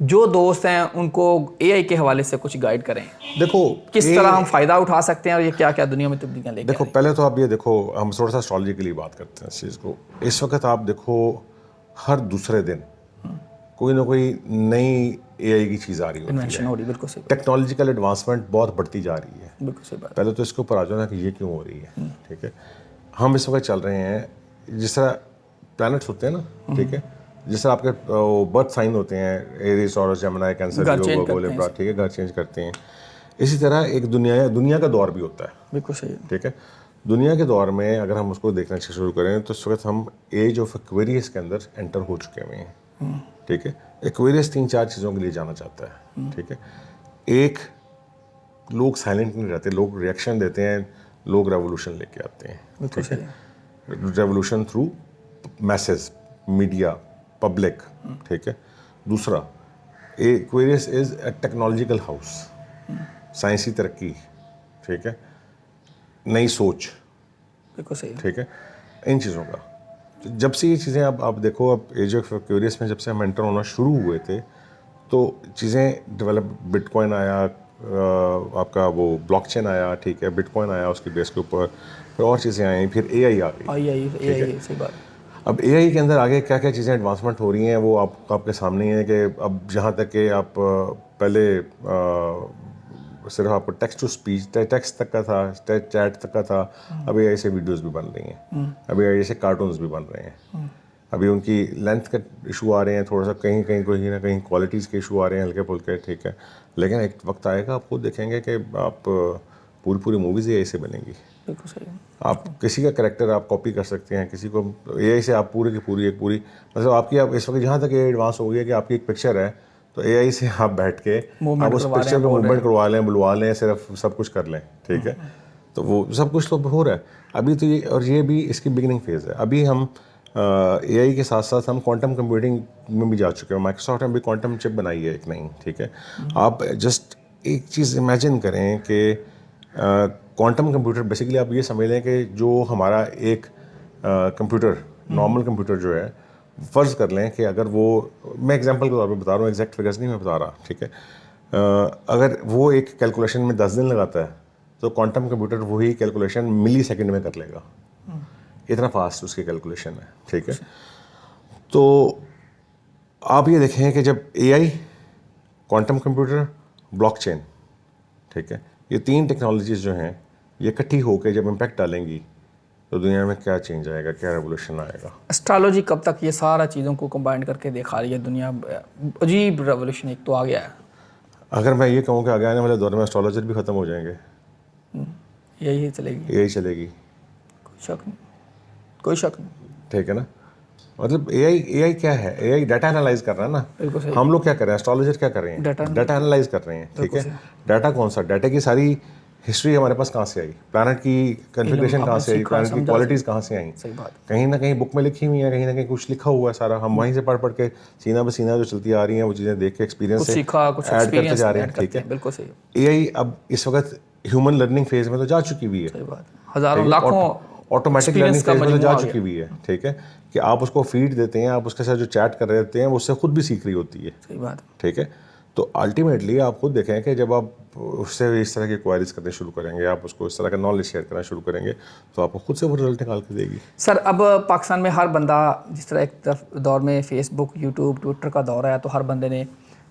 جو دوست ہیں ان کو اے آئی کے حوالے سے کچھ گائیڈ کریں, دیکھو کس طرح ہم فائدہ اٹھا سکتے ہیں اور یہ کیا کیا دنیا میں تبدیلیاں لے کے دیکھو پہلے تو آپ یہ دیکھو, ہم تھوڑا سا اسٹرالوجیکلی بات کرتے ہیں اس چیز کو. اس وقت آپ دیکھو ہر دوسرے دن کوئی نہ کوئی نئی اے آئی کی چیز آ رہی ہوتی انوینشن ہو رہی ہے. بالکل صحیح, ٹیکنالوجیکل ایڈوانسمنٹ بہت بڑھتی جا رہی ہے. بالکل صحیح بات. پہلے تو اس کے اوپر آ جانا کہ یہ کیوں ہو رہی ہے. ٹھیک ہے, ہم اس وقت چل رہے ہیں جس طرح پلانٹس ہوتے ہیں نا, ٹھیک ہے, جس طرح آپ کے برتھ سائن ہوتے ہیں, ایریز, ٹورس, جیمنائی, کینسر, لیو, لیبرا, ٹھیک ہے, گھر چینج کرتے ہیں. اسی طرح ایک دنیا کا دور بھی ہوتا ہے. بالکل صحیح. ٹھیک ہے, دنیا کے دور میں اگر ہم اس کو دیکھنا شروع کریں تو اس وقت ہم ایج آف ایکویریس کے اندر انٹر ہو چکے ہوئے ہیں. ٹھیک ہے, ایکویریس 3-4 چیزوں کے لیے جانا چاہتا ہے. ٹھیک ہے, ایک, لوگ سائلنٹ نہیں رہتے, لوگ ریئیکشن دیتے ہیں, لوگ ریولوشن لے کے آتے ہیں. ٹھیک ہے, revolution through masses, media, public. ٹھیک ہے, دوسرا, ایکویریس از اے ٹیکنالوجیکل ہاؤس, سائنسی ترقی. ٹھیک ہے, نئی سوچ. بالکل صحیح. ٹھیک ہے, ان چیزوں کا جب سے یہ چیزیں آپ دیکھو, اب ایج آف ایکویریس میں جب سے ہم انٹر ہونا شروع ہوئے تھے تو چیزیں ڈیولپ, بٹ کوائن آیا, آپ کا وہ بلاک چین آیا. ٹھیک ہے, بٹ کوائن آیا, اس کی بیس کے اوپر پھر اور چیزیں آئیں, پھر اے آئی آ گئی. صحیح بات. اب اے آئی کے اندر آگے کیا کیا چیزیں ایڈوانسمنٹ ہو رہی ہیں وہ آپ کے سامنے ہی ہے کہ اب جہاں تک کہ آپ پہلے صرف آپ کو ٹیکسٹ ٹو اسپیچ, ٹیکسٹ تک کا تھا, چیٹ تک کا تھا, اب اے آئی سے ویڈیوز بھی بن رہی ہیں, اب اے آئی سے کارٹونز بھی بن رہے ہیں. ابھی ان کی لینتھ کے ایشو آ رہے ہیں, تھوڑا سا کہیں نہ کہیں کوالٹیز کے ایشو آ رہے ہیں ہلکے پھلکے. ٹھیک ہے, لیکن ایک وقت آئے گا آپ خود دیکھیں گے کہ آپ پوری موویز اے آئی سے بنیں گی. بالکل صحیح. آپ کسی کا کریکٹر آپ کاپی کر سکتے ہیں, کسی کو اے آئی سے آپ پوری کی پوری مطلب آپ کی, آپ اس وقت جہاں تک اے آئی ایڈوانس ہو گئی ہے کہ آپ کی ایک پکچر ہے تو اے آئی سے آپ بیٹھ کے آپ اس پکچر کو موومنٹ کروا لیں, بلوا لیں, صرف سب کچھ کر لیں. ٹھیک ہے, تو وہ سب کچھ تو ہو رہا ہے ابھی تو یہ, اور یہ بھی اس کی بگننگ فیز ہے. ابھی ہم اے آئی کے ساتھ ساتھ ہم کوانٹم کمپیوٹنگ میں بھی جا چکے ہیں. مائیکروسافٹ نے بھی کوانٹم چپ بنائی ہے ایک نئی. ٹھیک ہے, آپ جسٹ ایک چیز امیجن کریں کہ کوانٹم کمپیوٹر بیسیکلی آپ یہ سمجھ لیں کہ جو ہمارا ایک کمپیوٹر, نارمل کمپیوٹر جو ہے, فرض کر لیں کہ اگر وہ, میں ایگزامپل کے طور پہ بتا رہا ہوں, ایگزیکٹ فگرس نہیں میں بتا رہا. ٹھیک ہے, اگر وہ ایک کیلکولیشن میں 10 دن لگاتا ہے تو کوانٹم کمپیوٹر وہی کیلکولیشن ملی سیکنڈ میں کر لے گا. اتنا فاسٹ اس کی کیلکولیشن ہے. ٹھیک ہے, تو آپ یہ دیکھیں کہ جب اے آئی, کوانٹم کمپیوٹر, بلاک چین, ٹھیک ہے, یہ 3 ٹیکنالوجیز جو ہیں یہ اکٹھی ہو کے جب امپیکٹ ڈالیں گی تو دنیا میں کیا چینج آئے گا, کیا ریولوشن آئے گا. اسٹرالوجی کب تک یہ سارا چیزوں کو کمبائن کر کے دکھا رہی ہے دنیا, عجیب ریولوشن ایک تو آ گیا ہے. اگر میں یہ کہوں کہ آگے آنے والے دور میں اسٹرالوجر بھی ختم ہو جائیں گے, یہی چلے گی, یہی چلے گی, کوئی شک نہیں. ٹھیک ہے نا, مطلب اے آئی کیا ہے, اے آئی ڈیٹا انالائز کر رہا ہے نا. ہم لوگ کیا کر رہے ہیں, اسٹرالوجر کیا کر رہے ہیں, ڈیٹا انالائز کر رہے ہیں. ٹھیک ہے, ڈیٹا کون سا, ڈیٹا کی ساری ہسٹری ہمارے پاس کہاں سے آئی, پلانٹ کی کنفیگریشن کہاں سے آئی, پلانٹ کی کوالٹیز کہاں سے آئیں, کہیں نہ کہیں بک میں لکھی ہوئی ہیں, کہیں نہ کہیں کچھ لکھا ہوا ہے سارا, ہم وہیں سے پڑھ کے سینہ بہ سینہ جو چلتی آ رہی ہیں وہ چیزیں دیکھ کے ایکسپیرینس سے ایڈ کرتے جا رہے ہیں. ٹھیک ہے, بالکل صحیح. اے آئی اب اس وقت ہیومن لرننگ فیز میں تو جا چکی ہوئی ہے, ہزاروں لاکھوں آٹومیٹک لرننگ فیز میں تو جا چکی ہوئی ہے. ٹھیک ہے, کہ آپ اس کو فیڈ دیتے ہیں, آپ اس کے ساتھ جو چیٹ کر رہے ہوتے ہیں وہ اس سے خود بھی سیکھ رہی ہوتی ہے. صحیح بات. ٹھیک ہے, تو الٹیمیٹلی آپ خود دیکھیں کہ جب آپ اس سے اس طرح کی کوائریز کرنے شروع کریں گے, آپ اس کو اس طرح کا نالج شیئر کرنا شروع کریں گے تو آپ کو خود سے وہ رزلٹ نکال کے دے گی. سر اب پاکستان میں ہر بندہ, جس طرح ایک دور میں فیس بک, یوٹیوب, ٹویٹر کا دور ہے, تو ہر بندے نے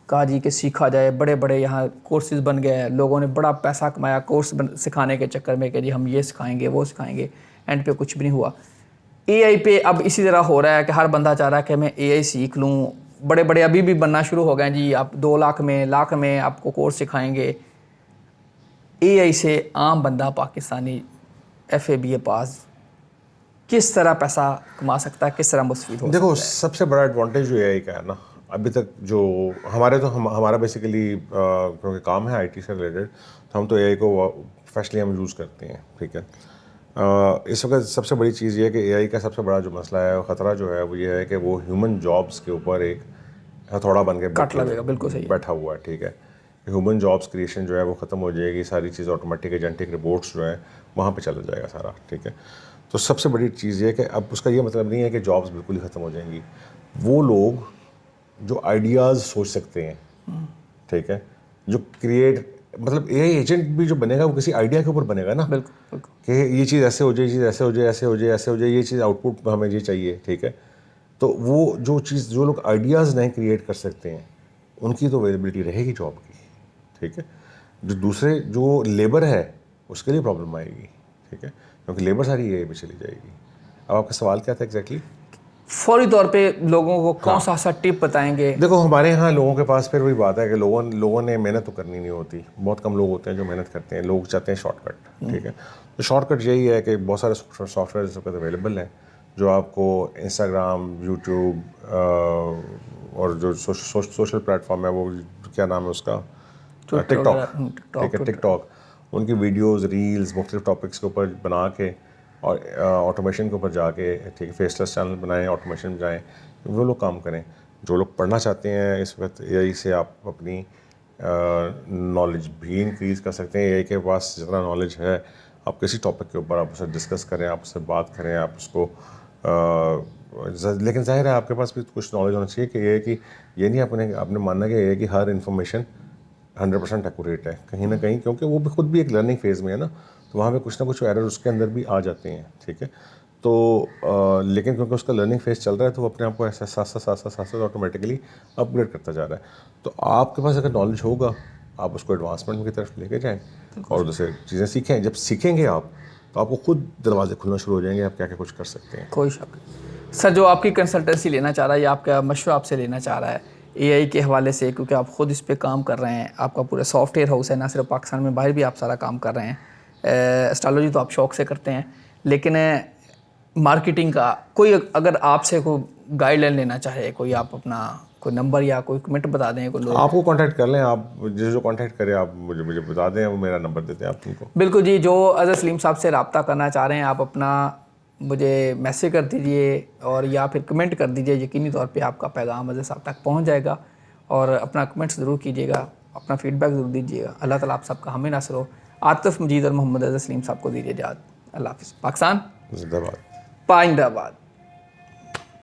کہا جی کہ سیکھا جائے, بڑے بڑے یہاں کورسز بن گئے ہیں, لوگوں نے بڑا پیسہ کمایا کورس سکھانے کے چکر میں کہ جی ہم یہ سکھائیں گے وہ سکھائیں گے, اینڈ پہ کچھ بھی نہیں ہوا. اے آئی پہ اب اسی طرح ہو رہا ہے کہ ہر بندہ چاہ رہا ہے کہ میں اے آئی سیکھ لوں. بڑے بڑے ابھی بھی بننا شروع ہو گئے ہیں جی, آپ 2 لاکھ میں آپ کو کورس سکھائیں گے. اے آئی سے عام بندہ پاکستانی FABA پاس کس طرح پیسہ کما سکتا ہے, کس طرح مستفید ہو سکتا ہے؟ دیکھو سب سے بڑا ایڈوانٹیج جو اے آئی کا ہے نا, ابھی تک جو ہمارا بیسیکلی کیونکہ کام ہے IT سے ریلیٹڈ, تو ہم تو اے آئی کو پروفیشنلی ہم یوز کرتے ہیں. ٹھیک ہے, اس وقت سب سے بڑی چیز یہ ہے کہ اے آئی کا سب سے بڑا جو مسئلہ ہے, خطرہ جو ہے وہ یہ ہے کہ وہ ہیومن جابس کے اوپر ایک ہتھوڑا بن کے بیٹھا ہوا ہے. ٹھیک ہے, ہیومن جابس کریشن جو ہے وہ ختم ہو جائے گی, ساری چیز آٹومیٹک ایجنٹک رپورٹس جو ہیں وہاں پہ چلا جائے گا سارا. ٹھیک ہے, تو سب سے بڑی چیز یہ ہے کہ اب اس کا یہ مطلب نہیں ہے کہ جابس بالکل ہی ختم ہو جائیں گی. وہ لوگ جو آئیڈیاز سوچ سکتے ہیں, ٹھیک ہے. جو کریٹ مطلب اے آئی ایجنٹ بھی جو بنے گا وہ کسی آئیڈیا کے اوپر بنے گا نا, بالکل کہ یہ چیز ایسے ہو جائے, یہ چیز ایسے ہو جائے, ایسے ہو جائے, ایسے ہو جائے, یہ چیز آؤٹ پٹ ہمیں یہ چاہیے. ٹھیک ہے, تو وہ جو لوگ آئیڈیاز نئے کریٹ کر سکتے ہیں ان کی تو اویلیبلٹی رہے گی جاب کی. ٹھیک ہے, جو دوسرے جو لیبر ہے اس کے لیے پرابلم آئے گی. ٹھیک ہے, کیونکہ لیبر ساری اے آئی پہ چلی جائے گی. اب آپ کا سوال کیا تھا ایگزیکٹلی؟ فوری طور پہ لوگوں کو کون سا ٹپ بتائیں گے؟ دیکھو ہمارے یہاں لوگوں کے پاس پھر وہی بات ہے کہ لوگوں نے محنت تو کرنی نہیں ہوتی. بہت کم لوگ ہوتے ہیں جو محنت کرتے ہیں. لوگ چاہتے ہیں شارٹ کٹ. ٹھیک ہے, تو شارٹ کٹ یہی ہے کہ بہت سارے سافٹ ویئر اس وقت اویلیبل ہیں جو آپ کو انسٹاگرام, یوٹیوب اور جو سوشل پلیٹ فارم ہے وہ کیا نام ہے اس کا, ٹک ٹاک. ٹھیک ہے, ٹک ٹاک, ان کی ویڈیوز, ریلز مختلف ٹاپکس کے اوپر بنا کے اور آٹومیشن کے اوپر جا کے, ٹھیک ہے, فیس لیس چینل بنائیں, آٹومیشن میں جائیں, وہ لوگ کام کریں. جو لوگ پڑھنا چاہتے ہیں اس وقت اے آئی سے آپ اپنی نالج بھی انکریز کر سکتے ہیں. اے آئی کے پاس جتنا نالج ہے آپ کسی ٹاپک کے اوپر آپ اسے ڈسکس کریں, آپ اس سے بات کریں, آپ اس کو لیکن ظاہر ہے آپ کے پاس بھی کچھ نالج ہونا چاہیے کہ یہ نہیں آپ نے ماننا کہ یہ ہے کہ ہر انفارمیشن 100% ایکوریٹ ہے کہیں نہ کہیں, کیونکہ وہ بھی خود بھی ایک لرننگ فیز میں ہے نا, تو وہاں پہ کچھ نہ کچھ ایرر اس کے اندر بھی آ جاتے ہیں. ٹھیک ہے, تو لیکن کیونکہ اس کا لرننگ فیز چل رہا ہے تو وہ اپنے آپ کو ایسا ساتھ آٹومیٹکلی اپ گریڈ کرتا جا رہا ہے. تو آپ کے پاس اگر نالج ہوگا آپ اس کو ایڈوانسمنٹ کی طرف لے کے جائیں اور دوسرے چیزیں سیکھیں. جب سیکھیں گے آپ تو آپ کو خود دروازے کھلنا شروع ہو جائیں گے, آپ کیا کیا کچھ کر سکتے ہیں. کوئی شک سر, جو آپ کی کنسلٹنسی لینا چاہ رہا ہے یا آپ کا مشورہ آپ سے لینا چاہ رہا ہے اے آئی کے حوالے سے, کیونکہ آپ خود اس پہ کام کر رہے ہیں, آپ کا پورا سافٹ ویئر ہاؤس ہے, نہ صرف پاکستان میں باہر بھی آپ سارا کام کر رہے ہیں. اسٹرالوجی تو آپ شوق سے کرتے ہیں, لیکن مارکیٹنگ کا کوئی اگر آپ سے کوئی گائیڈ لائن لینا چاہے, کوئی آپ اپنا کوئی نمبر یا کوئی کمنٹ بتا دیں. کوئی لوگ آپ کو کانٹیکٹ کر لیں, آپ جو کانٹیکٹ کریں آپ مجھے بتا دیں, وہ میرا نمبر دیتے ہیں آپ ان کو. بالکل جی, جو اظہر سلیم صاحب سے رابطہ کرنا چاہ رہے ہیں آپ اپنا مجھے میسیج کر دیجئے اور یا پھر کمنٹ کر دیجئے. یقینی طور پہ آپ کا پیغام اظہر صاحب تک پہنچ جائے گا, اور اپنا کمنٹ ضرور کیجیے گا, اپنا فیڈ بیک ضرور دیجیے گا. اللہ تعالیٰ آپ سب کا ہمیں ناصر ہو. عاطف مجید اور محمد اظہر سلیم صاحب کو دیجیے اجازت. اللہ حافظ. پاکستان زندہ باد. پائندہ باد.